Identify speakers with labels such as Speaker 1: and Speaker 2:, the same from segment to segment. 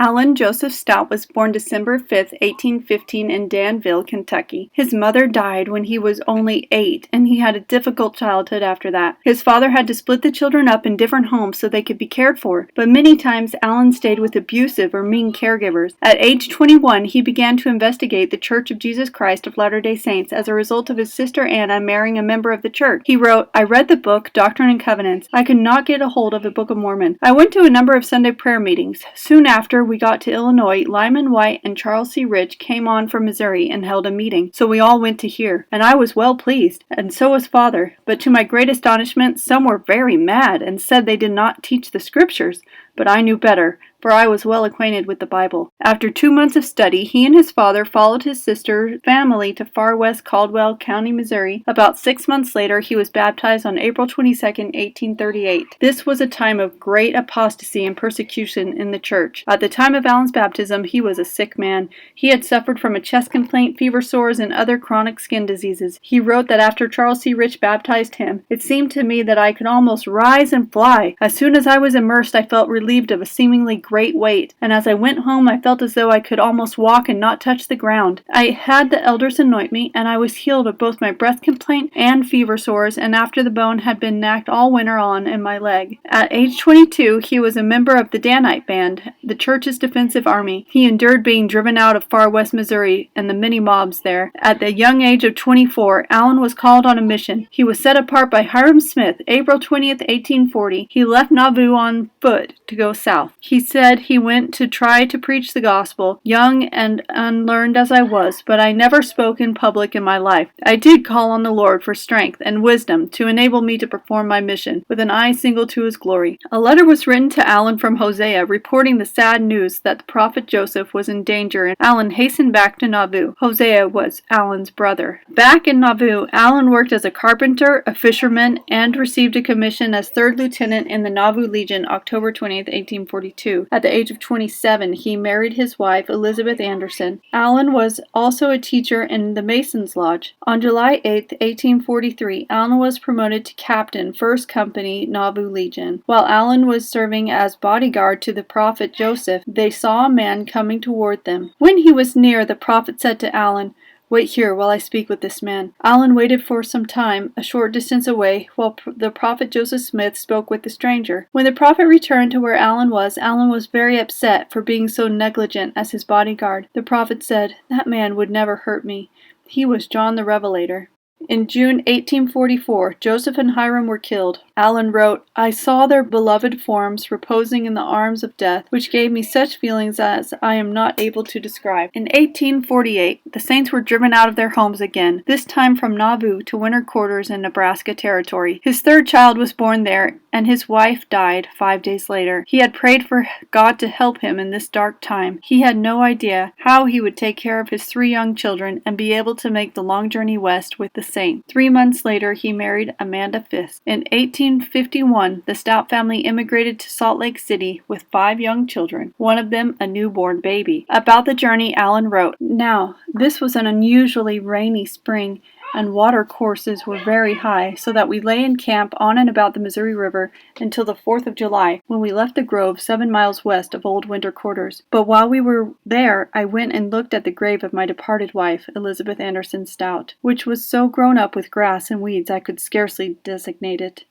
Speaker 1: Allen Joseph Stout was born December 5, 1815 in Danville, Kentucky. His mother died when he was only 8, and he had a difficult childhood after that. His father had to split the children up in different homes so they could be cared for, but many times Allen stayed with abusive or mean caregivers. At age 21, he began to investigate the Church of Jesus Christ of Latter-day Saints as a result of his sister Anna marrying a member of the church. He wrote, "I read the book, Doctrine and Covenants. I could not get a hold of the Book of Mormon. I went to a number of Sunday prayer meetings. Soon after we got to Illinois, Lyman White and Charles C. Rich came on from Missouri and held a meeting, so we all went to hear, and I was well pleased, and so was Father. But to my great astonishment, some were very mad and said they did not teach the Scriptures. But I knew better, for I was well acquainted with the Bible." After 2 months of study, he and his father followed his sister's family to far west Caldwell County, Missouri. About 6 months later, he was baptized on April 22, 1838. This was a time of great apostasy and persecution in the church. At the time of Allen's baptism, he was a sick man. He had suffered from a chest complaint, fever sores, and other chronic skin diseases. He wrote that after Charles C. Rich baptized him, "It seemed to me that I could almost rise and fly. As soon as I was immersed, I felt relieved of a seemingly great weight, and as I went home I felt as though I could almost walk and not touch the ground. I had the elders anoint me, and I was healed of both my breath complaint and fever sores, and after the bone had been knacked all winter on in my leg." At age 22, he was a member of the Danite Band, the church's defensive army. He endured being driven out of far west Missouri and the many mobs there. At the young age of 24, Allen was called on a mission. He was set apart by Hiram Smith. April 20th, 1840, he left Nauvoo on foot to go south. He said he went to try to preach the gospel, young and unlearned as I was, but I never spoke in public in my life. I did call on the Lord for strength and wisdom to enable me to perform my mission, with an eye single to his glory. A letter was written to Allen from Hosea, reporting the sad news that the prophet Joseph was in danger, and Allen hastened back to Nauvoo. Hosea was Allen's brother. Back in Nauvoo, Allen worked as a carpenter, a fisherman, and received a commission as 3rd lieutenant in the Nauvoo Legion, October 20th, 1842. At the age of 27, he married his wife, Elizabeth Anderson. Allen was also a teacher in the Mason's Lodge. On July 8, 1843, Allen was promoted to captain, 1st Company, Nauvoo Legion. While Allen was serving as bodyguard to the prophet Joseph, they saw a man coming toward them. When he was near, the prophet said to Allen, "Wait here while I speak with this man." Allen waited for some time, a short distance away, while the prophet Joseph Smith spoke with the stranger. When the prophet returned to where Allen was very upset for being so negligent as his bodyguard. The prophet said, "That man would never hurt me. He was John the Revelator." In June 1844, Joseph and Hiram were killed. Allen wrote, "I saw their beloved forms reposing in the arms of death, which gave me such feelings as I am not able to describe." In 1848, the Saints were driven out of their homes again, this time from Nauvoo to winter quarters in Nebraska Territory. His 3rd child was born there, and his wife died 5 days later. He had prayed for God to help him in this dark time. He had no idea how he would take care of his 3 young children and be able to make the long journey west with the Saint. 3 months later, he married Amanda Fisk. In 1851, the Stout family immigrated to Salt Lake City with 5 young children, one of them a newborn baby. About the journey, Allen wrote, "Now, this was an unusually rainy spring, and water courses were very high, so that we lay in camp on and about the Missouri River until the 4th of July, when we left the grove 7 miles west of old winter quarters. But while we were there, I went and looked at the grave of my departed wife, Elizabeth Anderson Stout, which was so grown up with grass and weeds I could scarcely designate it.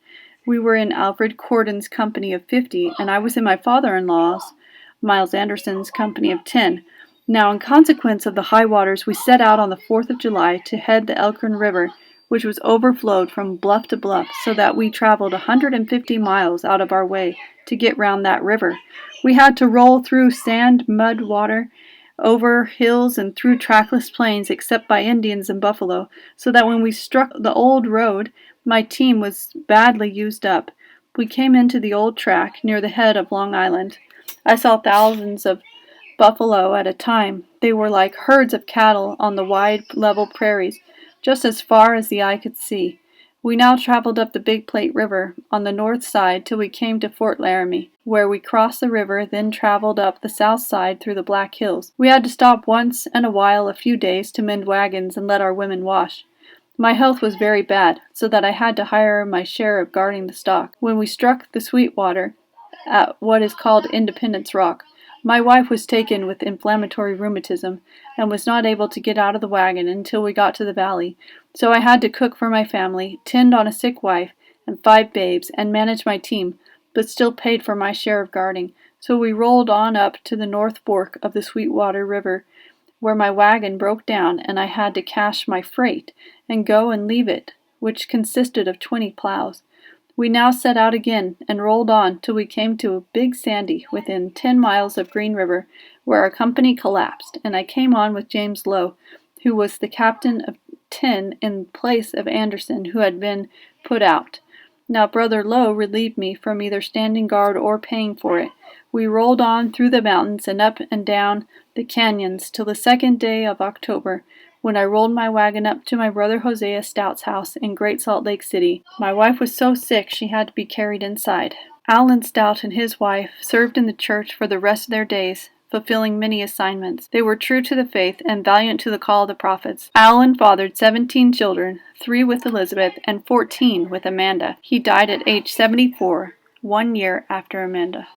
Speaker 1: We were in Alfred Corden's company of 50, and I was in my father-in-law's, Miles Anderson's, company of 10. Now, in consequence of the high waters, we set out on the 4th of July to head the Elkhorn River, which was overflowed from bluff to bluff, so that we traveled 150 miles out of our way to get round that river. We had to roll through sand, mud, water, over hills and through trackless plains except by Indians and buffalo, so that when we struck the old road, my team was badly used up. We came into the old track near the head of Long Island. I saw thousands of buffalo at a time. They were like herds of cattle on the wide, level prairies, just as far as the eye could see. We now traveled up the Big Plate River on the north side till we came to Fort Laramie, where we crossed the river, then traveled up the south side through the Black Hills. We had to stop once in a while a few days to mend wagons and let our women wash. My health was very bad, so that I had to hire my share of guarding the stock. When we struck the Sweetwater, at what is called Independence Rock, My wife was taken with inflammatory rheumatism and was not able to get out of the wagon until we got to the valley, so I had to cook for my family, tend on a sick wife and 5 babes, and manage my team, but still paid for my share of guarding. So we rolled on up to the North Fork of the Sweetwater River, where my wagon broke down and I had to cache my freight and go and leave it, which consisted of 20 plows. We now set out again and rolled on till we came to a big sandy within 10 miles of Green River, where our company collapsed, and I came on with James Lowe, who was the captain of 10 in place of Anderson, who had been put out. Now Brother Lowe relieved me from either standing guard or paying for it. We rolled on through the mountains and up and down the canyons till the 2nd day of October, when I rolled my wagon up to my brother Hosea Stout's house in Great Salt Lake City. My wife was so sick she had to be carried inside. Alan Stout and his wife served in the church for the rest of their days, fulfilling many assignments. They were true to the faith and valiant to the call of the prophets. Alan fathered 17 children, 3 with Elizabeth and 14 with Amanda. He died at age 74, 1 year after Amanda.